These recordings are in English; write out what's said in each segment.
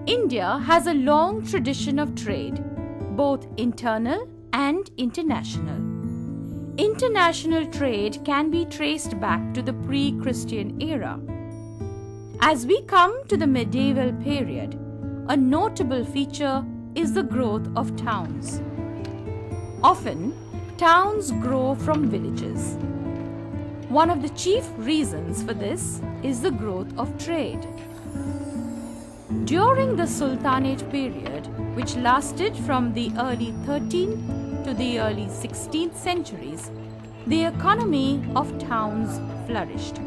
India has a long tradition of trade, both internal and international. International trade can be traced back to the pre-Christian era. As we come to the medieval period, a notable feature is the growth of towns. Often, towns grow from villages. One of the chief reasons for this is the growth of trade. During the Sultanate period, which lasted from the early 13th to the early 16th centuries, the economy of towns flourished.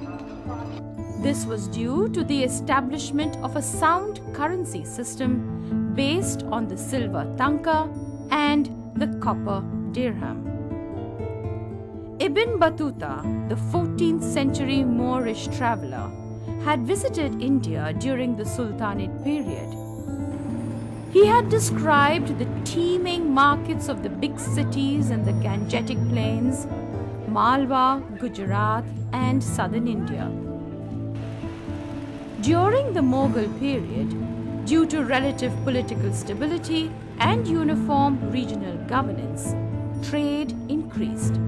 This was due to the establishment of a sound currency system based on the silver tanka and the copper dirham. Ibn Battuta, the 14th century Moorish traveller, had visited India during the Sultanate period. He had described the teeming markets of the big cities in the Gangetic plains, Malwa, Gujarat, and southern India. During the Mughal period, due to relative political stability and uniform regional governance, trade increased.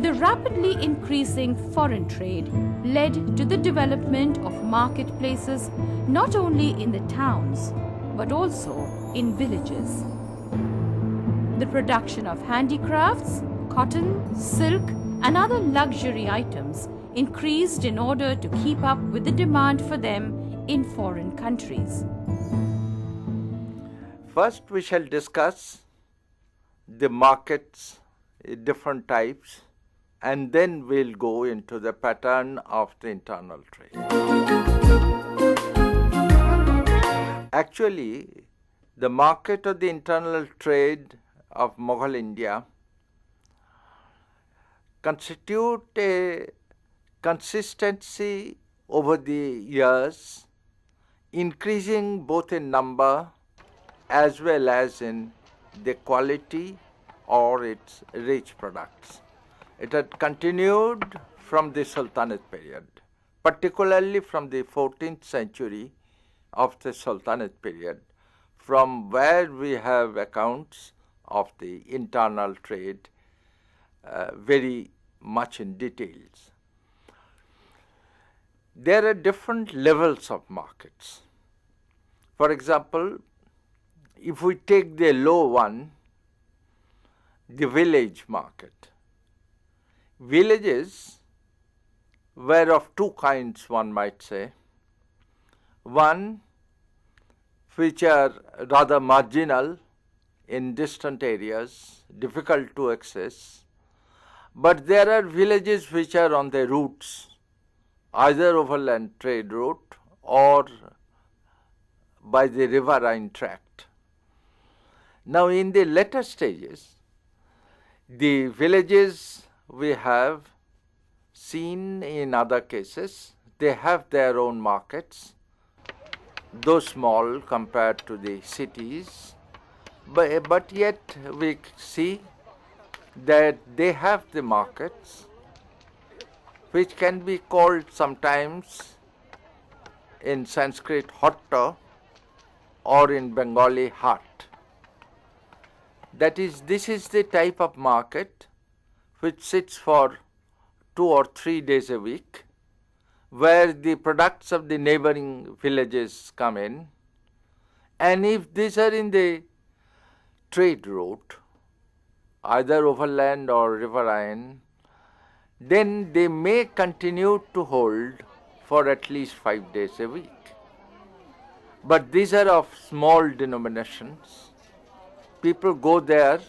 The rapidly increasing foreign trade led to the development of marketplaces not only in the towns but also in villages. The production of handicrafts, cotton, silk, and other luxury items increased in order to keep up with the demand for them in foreign countries. First, we shall discuss the markets, different types, and then we'll go into the pattern of the internal trade. Actually, the market of the internal trade of Mughal India constitute a consistency over the years, increasing both in number as well as in the quality or its rich products. It had continued from the Sultanate period, particularly from the 14th century of the Sultanate period, from where we have accounts of the internal trade very much in details. There are different levels of markets. For example, if we take the low one, the village market. Villages were of two kinds, one might say. One, which are rather marginal in distant areas, difficult to access, but there are villages which are on the routes, either overland trade route or by the riverine tract. Now, in the later stages, the villages we have seen in other cases, they have their own markets, though small compared to the cities, but yet we see that they have the markets which can be called sometimes in Sanskrit hatta or in Bengali hat. That is, this is the type of market which sits for 2 or 3 days a week, where the products of the neighboring villages come in, and if these are in the trade route, either overland or riverine, then they may continue to hold for at least 5 days a week. But these are of small denominations. People go there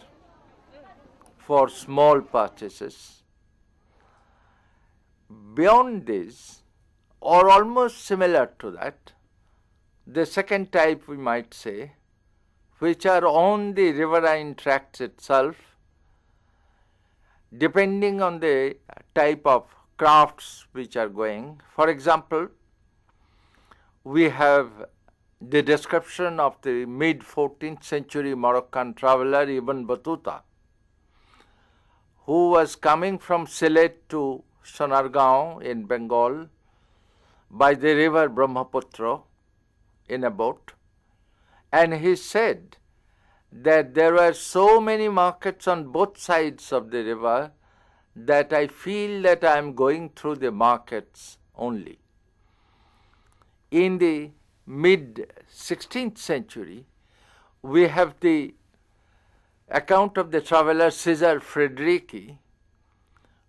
for small purchases. Beyond this, or almost similar to that, the second type we might say, which are on the riverine tracts itself, depending on the type of crafts which are going. For example, we have the description of the mid-14th century Moroccan traveller Ibn Battuta, who was coming from Sylhet to Sonargaon in Bengal by the river Brahmaputra in a boat, and he said that there were so many markets on both sides of the river that I feel that I am going through the markets only. In the mid-16th century, we have the account of the traveler Cesar Frederici,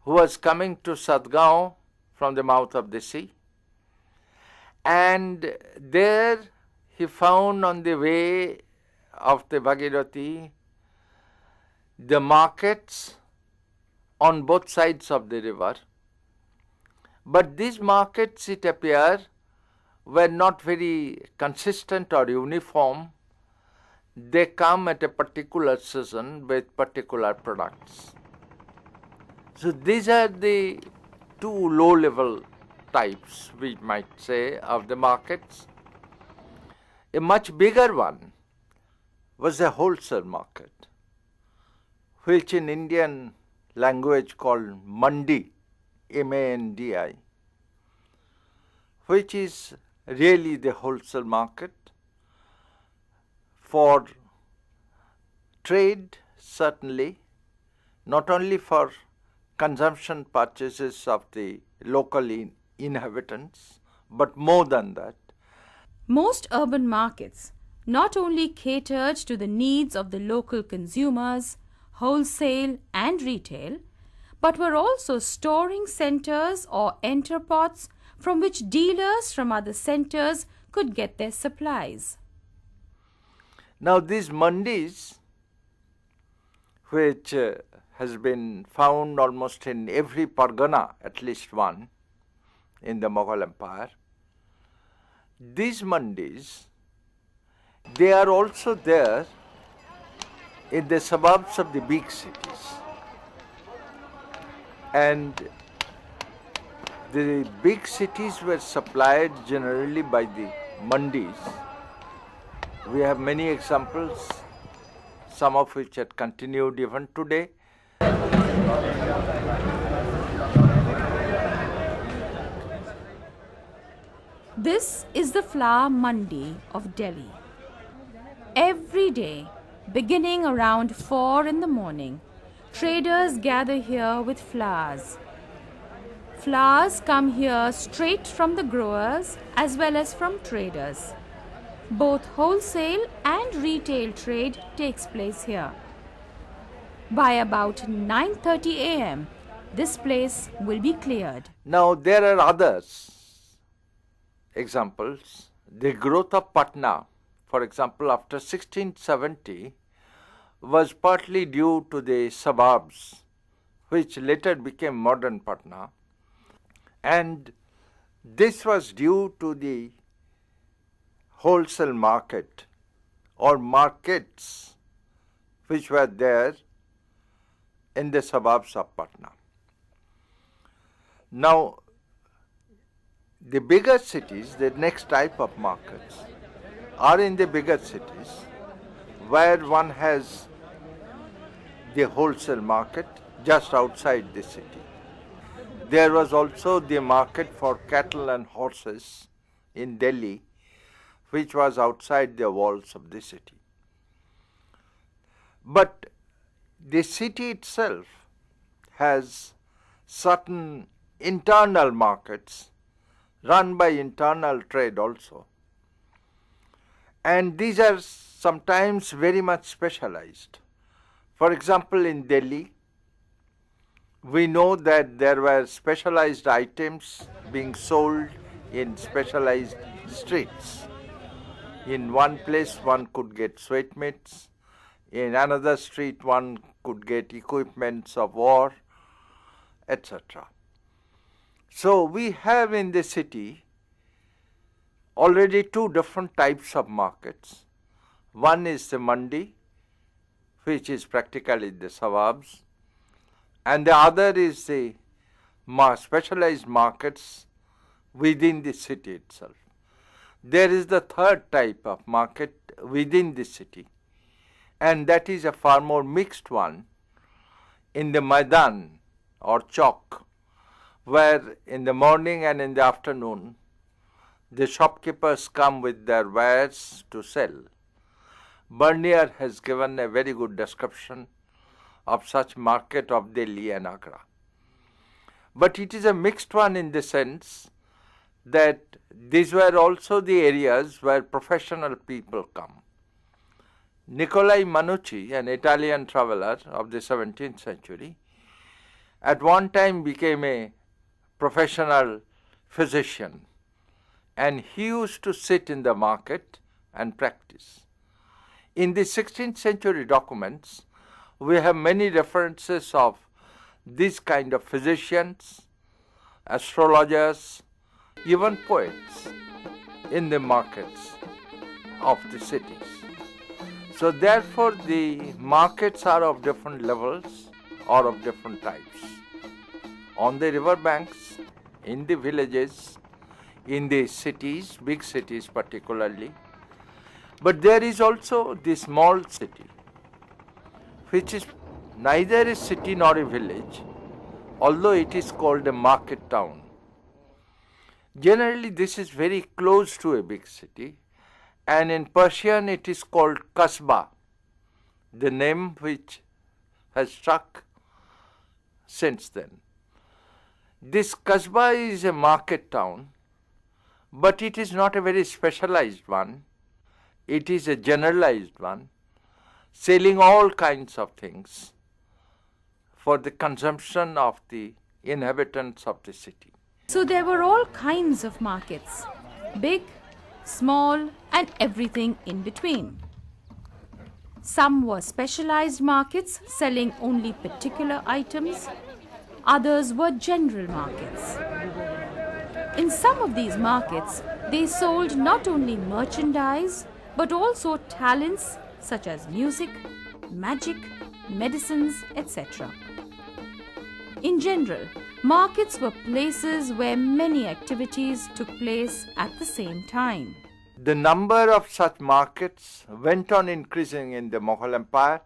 who was coming to Sadgaon from the mouth of the sea. And there he found on the way of the Bhagirathi the markets on both sides of the river. But these markets, it appears, were not very consistent or uniform. They come at a particular season with particular products. So these are the two low-level types, we might say, of the markets. A much bigger one was the wholesale market, which in Indian language called mandi, M-A-N-D-I, which is really the wholesale market for trade, certainly, not only for consumption purchases of the local inhabitants, but more than that. Most urban markets not only catered to the needs of the local consumers, wholesale and retail, but were also storing centers or entrepots from which dealers from other centers could get their supplies. Now these mandis, which has been found almost in every pargana, at least one, in the Mughal Empire, these mandis, they are also there in the suburbs of the big cities. And the big cities were supplied generally by the mandis. We have many examples, some of which have continued even today. This is the flower mandi of Delhi. Every day, beginning around 4 in the morning, traders gather here with flowers. Flowers come here straight from the growers as well as from traders. Both wholesale and retail trade takes place here. By about 9:30 a.m., this place will be cleared. Now there are others examples. The growth of Patna, for example, after 1670, was partly due to the suburbs, which later became modern Patna. And this was due to the wholesale market or markets which were there in the suburbs of Patna. Now, the bigger cities, the next type of markets, are in the bigger cities where one has the wholesale market just outside the city. There was also the market for cattle and horses in Delhi, which was outside the walls of the city. But the city itself has certain internal markets run by internal trade also. And these are sometimes very much specialized. For example, in Delhi, we know that there were specialized items being sold in specialized streets. In one place one could get sweetmeats, in another street one could get equipments of war, etc. So we have in the city already two different types of markets. One is the mandi, which is practically the suburbs, and the other is the specialized markets within the city itself. There is the third type of market within the city, and that is a far more mixed one in the Maidan or Chowk, where in the morning and in the afternoon the shopkeepers come with their wares to sell. Bernier has given a very good description of such market of Delhi and Agra. But it is a mixed one in the sense that these were also the areas where professional people come. Nicolai Manucci, an Italian traveler of the 17th century, at one time became a professional physician, and he used to sit in the market and practice. In the 16th century documents, we have many references of these kind of physicians, astrologers, even poets in the markets of the cities. So therefore the markets are of different levels or of different types. On the river banks, in the villages, in the cities, big cities particularly, but there is also the small city, which is neither a city nor a village, although it is called a market town. Generally, this is very close to a big city, and in Persian it is called kasbah, the name which has stuck since then. This kasbah is a market town, but it is not a very specialized one. It is a generalized one, selling all kinds of things for the consumption of the inhabitants of the city. So there were all kinds of markets, big, small, and everything in between. Some were specialized markets selling only particular items, others were general markets. In some of these markets, they sold not only merchandise but also talents such as music, magic, medicines, etc. In general, markets were places where many activities took place at the same time. The number of such markets went on increasing in the Mughal Empire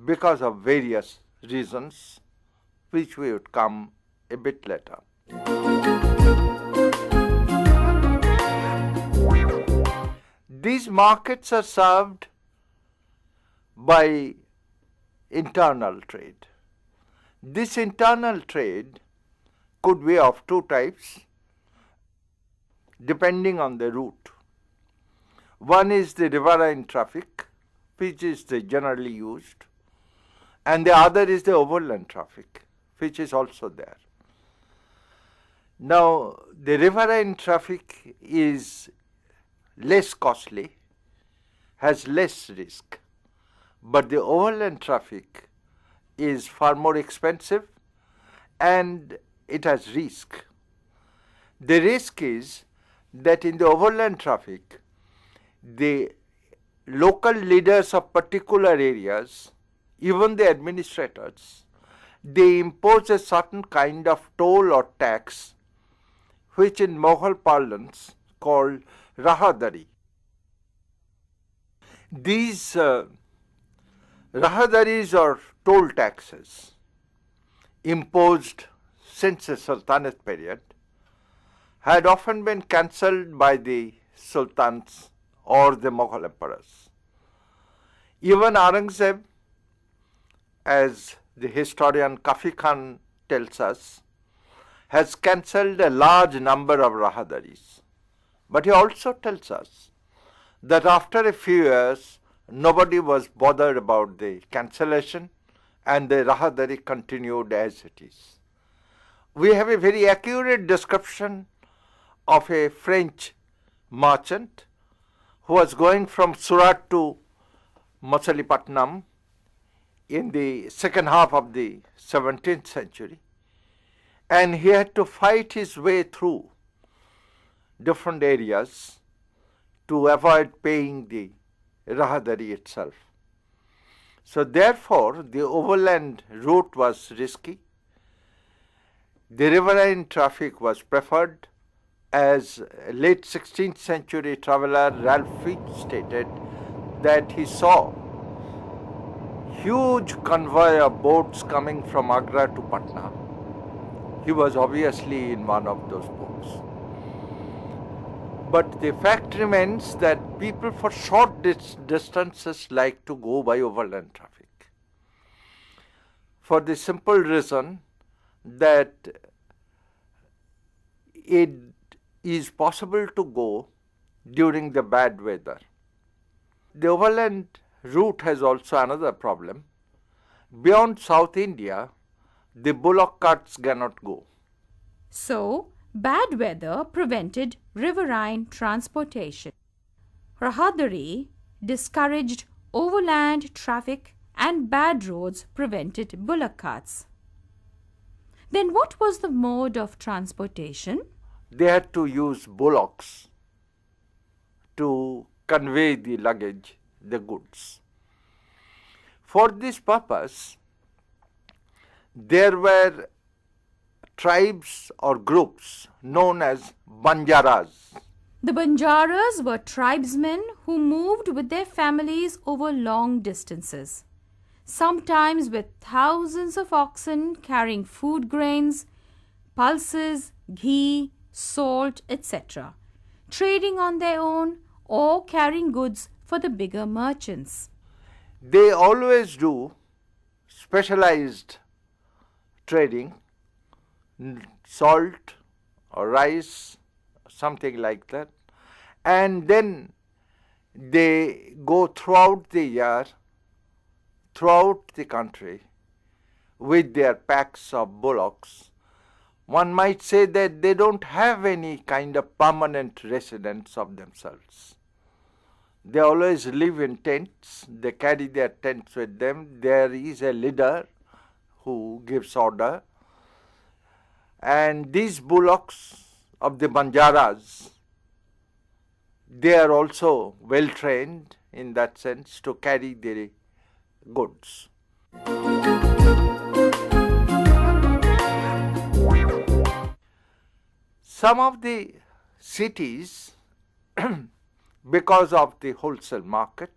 because of various reasons, which we would come a bit later. These markets are served by internal trade. This internal trade could be of two types depending on the route. One is the riverine traffic, which is the generally used, and the other is the overland traffic, which is also there. Now, the riverine traffic is less costly, has less risk, but the overland traffic is far more expensive and it has risk. The risk is that in the overland traffic, the local leaders of particular areas, even the administrators, they impose a certain kind of toll or tax, which in Mughal parlance called rahadari. These rahadaris or toll taxes imposed since the Sultanate period had often been cancelled by the sultans or the Mughal emperors. Even Aurangzeb, as the historian Kafi Khan tells us, has cancelled a large number of rahadaris. But he also tells us that after a few years, nobody was bothered about the cancellation and the rahadari continued as it is. We have a very accurate description of a French merchant who was going from Surat to Machilipatnam in the second half of the 17th century, and he had to fight his way through different areas to avoid paying the rahadari itself. So therefore, the overland route was risky. The riverine traffic was preferred, as late 16th century traveller Ralph Fichte stated that he saw huge convoy of boats coming from Agra to Patna. He was obviously in one of those boats. But the fact remains that people for short distances like to go by overland traffic, for the simple reason that it is possible to go during the bad weather. The overland route has also another problem. Beyond South India, the bullock carts cannot go. So, bad weather prevented riverine transportation. Rahadari discouraged overland traffic and bad roads prevented bullock carts. Then what was the mode of transportation? They had to use bullocks to convey the luggage, the goods. For this purpose, there were tribes or groups known as Banjaras. The Banjaras were tribesmen who moved with their families over long distances, sometimes with thousands of oxen carrying food grains, pulses, ghee, salt, etc., trading on their own or carrying goods for the bigger merchants. They always do specialized trading, salt or rice, something like that, and then they go throughout the year, throughout the country with their packs of bullocks. One might say that they don't have any kind of permanent residence of themselves. They always live in tents, they carry their tents with them. There is a leader who gives order, and these bullocks of the Banjaras, they are also well trained in that sense to carry their goods. Some of the cities, because of the wholesale market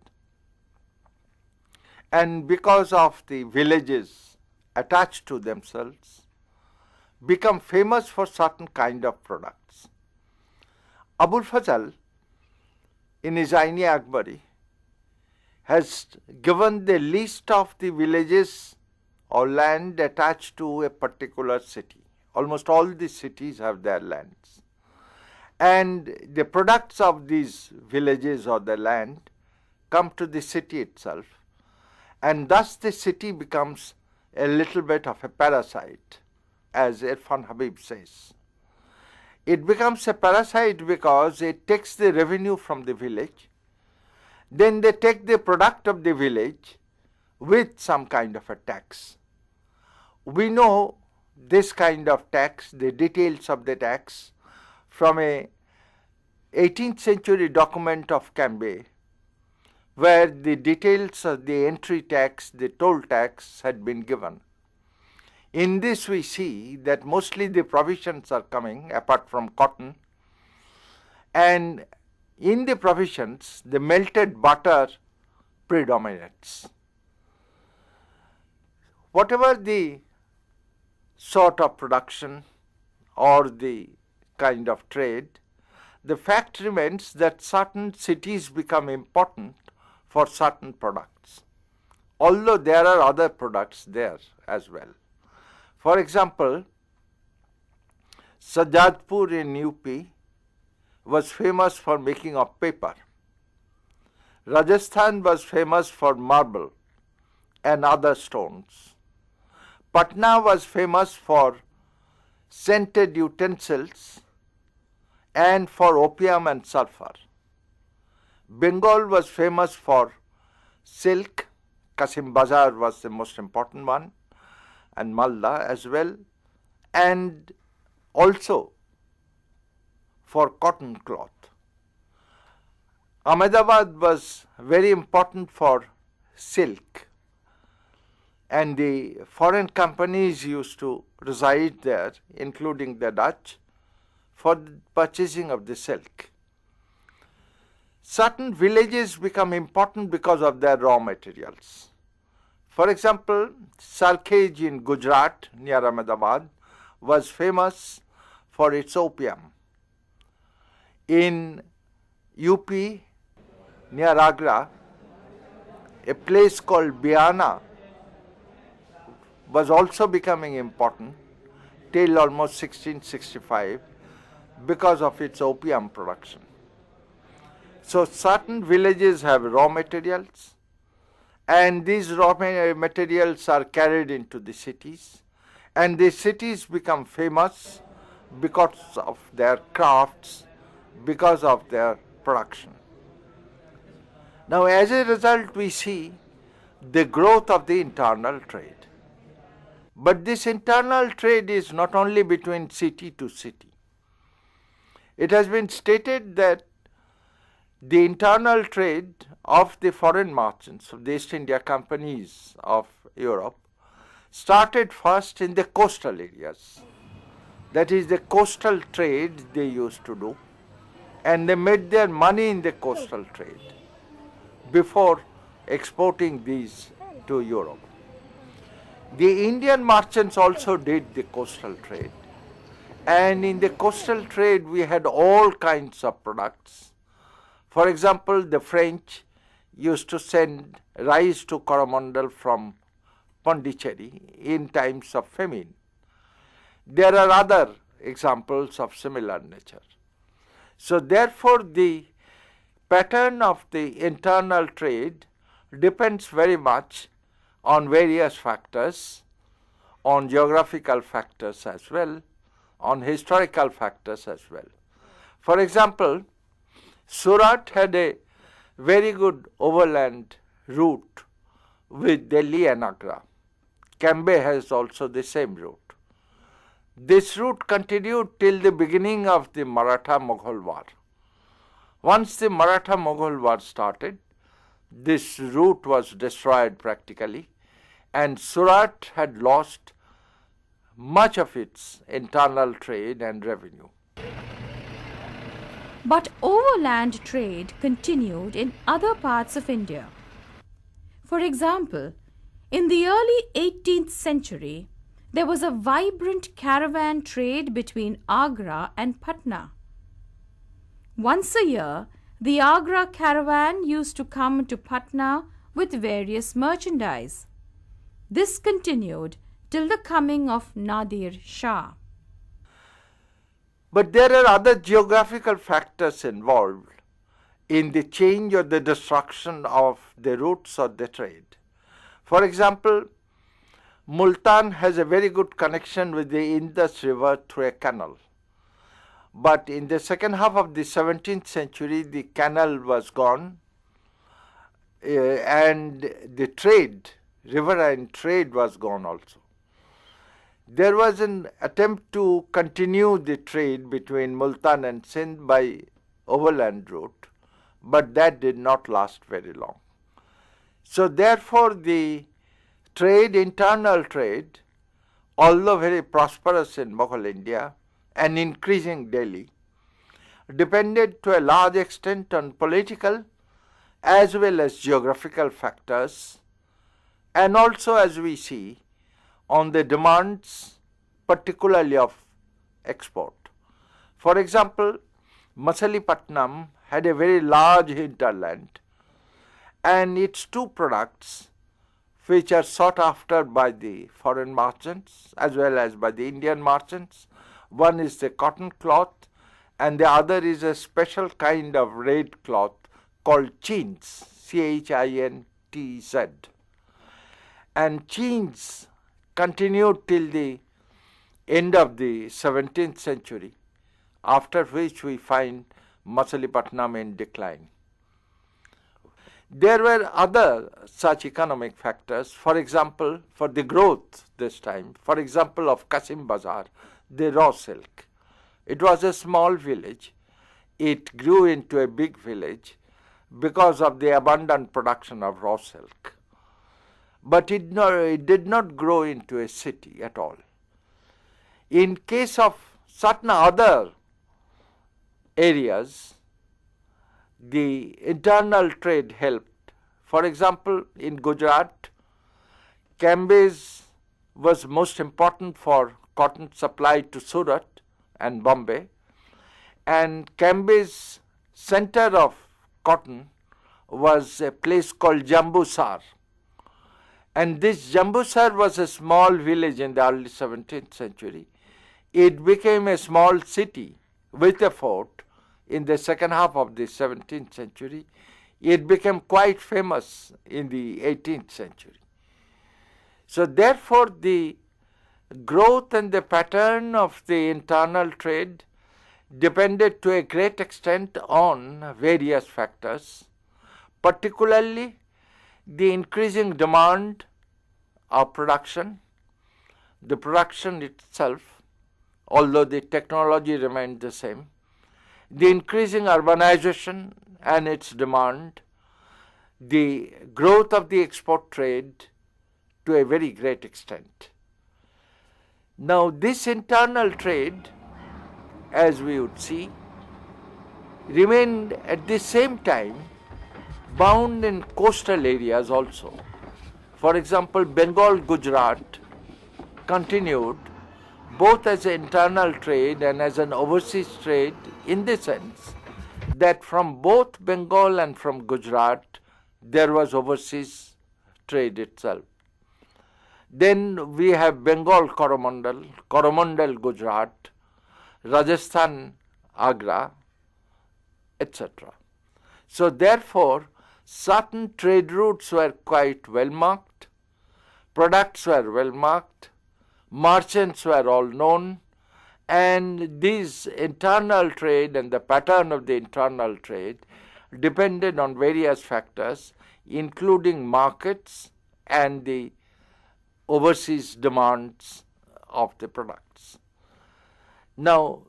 and because of the villages attached to themselves, become famous for certain kind of products. Abul Fazal, in his Ain-i-Akbari, has given the list of the villages or land attached to a particular city. Almost all the cities have their lands. And the products of these villages or the land come to the city itself. And thus the city becomes a little bit of a parasite, as Irfan Habib says. It becomes a parasite because it takes the revenue from the village, then they take the product of the village with some kind of a tax. We know this kind of tax, the details of the tax, from a 18th century document of Cambay, where the details of the entry tax, the toll tax had been given. In this we see that mostly the provisions are coming apart from cotton, and in the provisions the melted butter predominates. Whatever the sort of production or the kind of trade, the fact remains that certain cities become important for certain products, although there are other products there as well. For example, Sajjadpur in UP was famous for making of paper. Rajasthan was famous for marble and other stones. Patna was famous for scented utensils and for opium and sulfur. Bengal was famous for silk. Kasim Bazar was the most important one, and Malda as well, and also for cotton cloth. Ahmedabad was very important for silk, and the foreign companies used to reside there, including the Dutch, for the purchasing of the silk. Certain villages become important because of their raw materials. For example, Sarkhej in Gujarat near Ahmedabad was famous for its opium. In UP near Agra, a place called Biana was also becoming important till almost 1665 because of its opium production. So certain villages have raw materials, and these raw materials are carried into the cities, and the cities become famous because of their crafts, because of their production. Now, as a result, we see the growth of the internal trade. But this internal trade is not only between city to city. It has been stated that the internal trade of the foreign merchants of the East India companies of Europe started first in the coastal areas. That is, the coastal trade they used to do, and they made their money in the coastal trade before exporting these to Europe. The Indian merchants also did the coastal trade, and in the coastal trade we had all kinds of products. For example, the French used to send rice to Coromandel from Pondicherry in times of famine. There are other examples of similar nature. So therefore, the pattern of the internal trade depends very much on various factors, on geographical factors as well, on historical factors as well. For example, Surat had a very good overland route with Delhi and Agra. Cambay has also the same route. This route continued till the beginning of the Maratha-Mughal War. Once the Maratha-Mughal War started, this route was destroyed practically, and Surat had lost much of its internal trade and revenue. But overland trade continued in other parts of India. For example, in the early 18th century, there was a vibrant caravan trade between Agra and Patna. Once a year, the Agra caravan used to come to Patna with various merchandise. This continued till the coming of Nadir Shah. But there are other geographical factors involved in the change or the destruction of the routes of the trade. For example, Multan has a very good connection with the Indus River through a canal. But in the second half of the 17th century, the canal was gone, and the trade, riverine trade, was gone also. There was an attempt to continue the trade between Multan and Sindh by overland route, but that did not last very long. So therefore, the trade, internal trade, although very prosperous in Mughal India and increasing daily, depended to a large extent on political as well as geographical factors, and also, as we see, on the demands particularly of export. For example, Machilipatnam had a very large hinterland, and its two products, which are sought after by the foreign merchants as well as by the Indian merchants, one is the cotton cloth and the other is a special kind of red cloth called chintz, C-H-I-N-T-Z. And chintz continued till the end of the 17th century, after which we find Machilipatnam in decline. There were other such economic factors, for example, for the growth this time, for example, of Kasim Bazar, the raw silk. It was a small village. It grew into a big village because of the abundant production of raw silk. But it did not grow into a city at all. In case of certain other areas, the internal trade helped. For example, in Gujarat, Cambay was most important for cotton supply to Surat and Bombay, and Cambay's center of cotton was a place called Jambusar. And this Jambusar was a small village in the early 17th century. It became a small city with a fort in the second half of the 17th century. It became quite famous in the 18th century. So therefore, the growth and the pattern of the internal trade depended to a great extent on various factors, particularly the increasing demand of production, the production itself, although the technology remained the same, the increasing urbanization and its demand, the growth of the export trade to a very great extent. Now, this internal trade, as we would see, remained at the same time bound in coastal areas also. For example, Bengal, Gujarat continued both as an internal trade and as an overseas trade, in the sense that from both Bengal and from Gujarat there was overseas trade itself. Then we have Bengal Coromandel, Coromandel Gujarat, Rajasthan Agra, etc. So therefore, certain trade routes were quite well marked, products were well marked, merchants were all known, and this internal trade and the pattern of the internal trade depended on various factors, including markets and the overseas demands of the products. Now,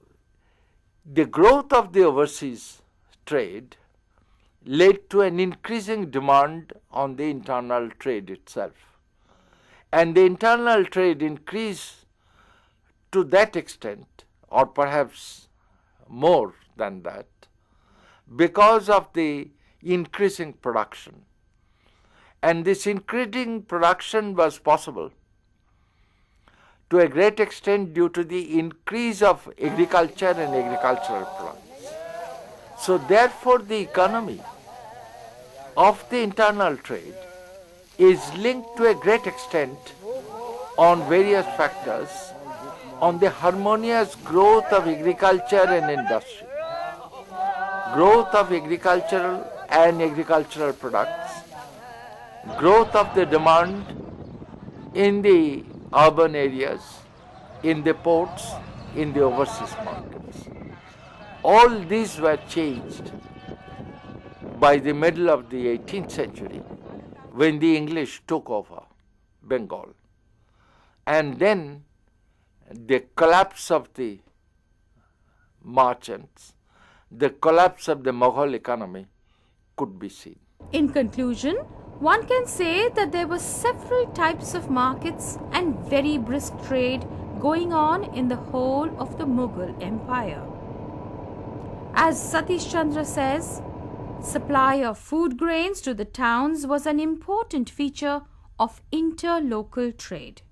the growth of the overseas trade led to an increasing demand on the internal trade itself. And the internal trade increased to that extent, or perhaps more than that, because of the increasing production. And this increasing production was possible to a great extent due to the increase of agriculture and agricultural products. So therefore, the economy of the internal trade is linked to a great extent on various factors on the harmonious growth of agriculture and industry, growth of agricultural and agricultural products, growth of the demand in the urban areas, in the ports, in the overseas markets. All these were changed by the middle of the 18th century when the English took over Bengal. And then the collapse of the merchants, the collapse of the Mughal economy could be seen. In conclusion, one can say that there were several types of markets and very brisk trade going on in the whole of the Mughal Empire. As Satish Chandra says, supply of food grains to the towns was an important feature of interlocal trade.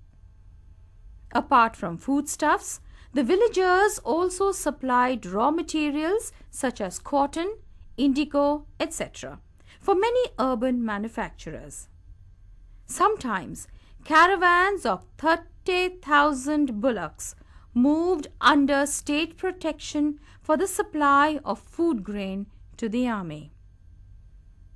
Apart from foodstuffs, the villagers also supplied raw materials such as cotton, indigo, etc. for many urban manufacturers. Sometimes caravans of 30,000 bullocks moved under state protection for the supply of food grain to the army.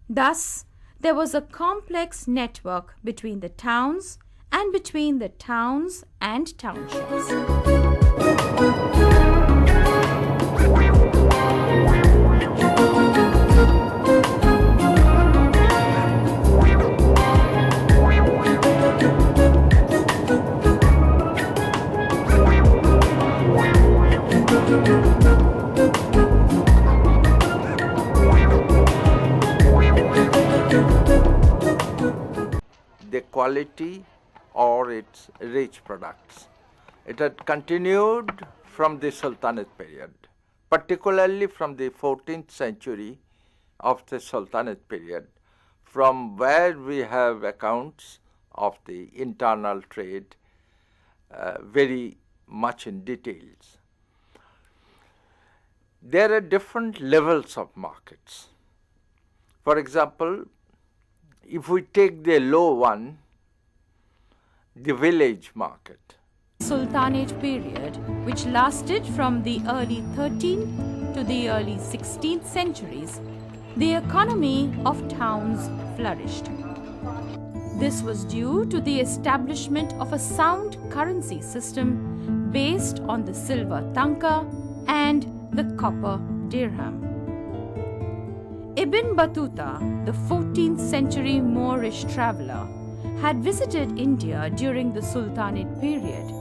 Thus, there was a complex network between the towns and between the towns and townships. The quality or its rich products. It had continued from the Sultanate period, particularly from the 14th century of the Sultanate period, from where we have accounts of the internal trade very much in details. there are different levels of markets. For example, if we take the low one, the village market. Sultanate period, which lasted from the early 13th to the early 16th centuries, the economy of towns flourished. This was due to the establishment of a sound currency system based on the silver tanka and the copper dirham. Ibn Battuta, the 14th century Moorish traveller, had visited India during the Sultanate period.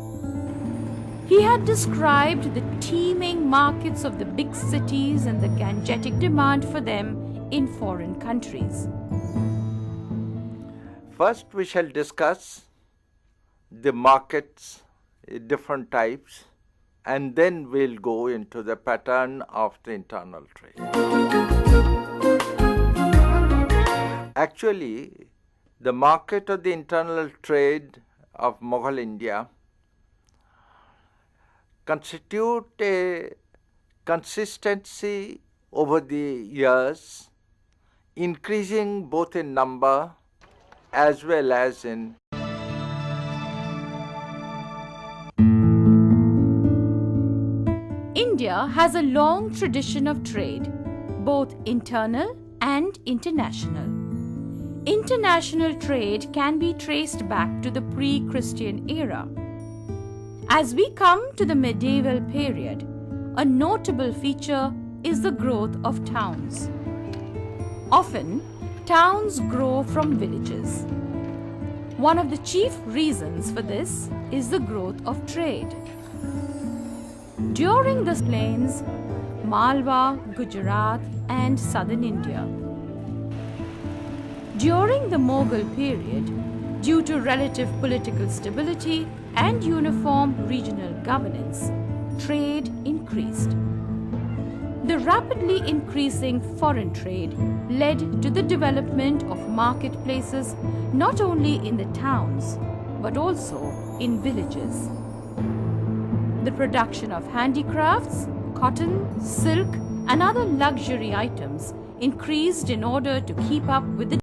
He had described the teeming markets of the big cities and the gangetic demand for them in foreign countries. First, we shall discuss the markets, different types, and then we'll go into the pattern of the internal trade. Actually, the market of the internal trade of Mughal India constitute a consistency over the years, increasing both in number as well as in India has a long tradition of trade, both internal and international. International trade can be traced back to the pre-Christian era. As we come to the medieval period, a notable feature is the growth of towns. Often, towns grow from villages. One of the chief reasons for this is the growth of trade. During the plains, Malwa, Gujarat, and southern India. During the Mughal period, due to relative political stability and uniform regional governance, trade increased. The rapidly increasing foreign trade led to the development of marketplaces not only in the towns but also in villages. The production of handicrafts, cotton, silk, and other luxury items increased in order to keep up with the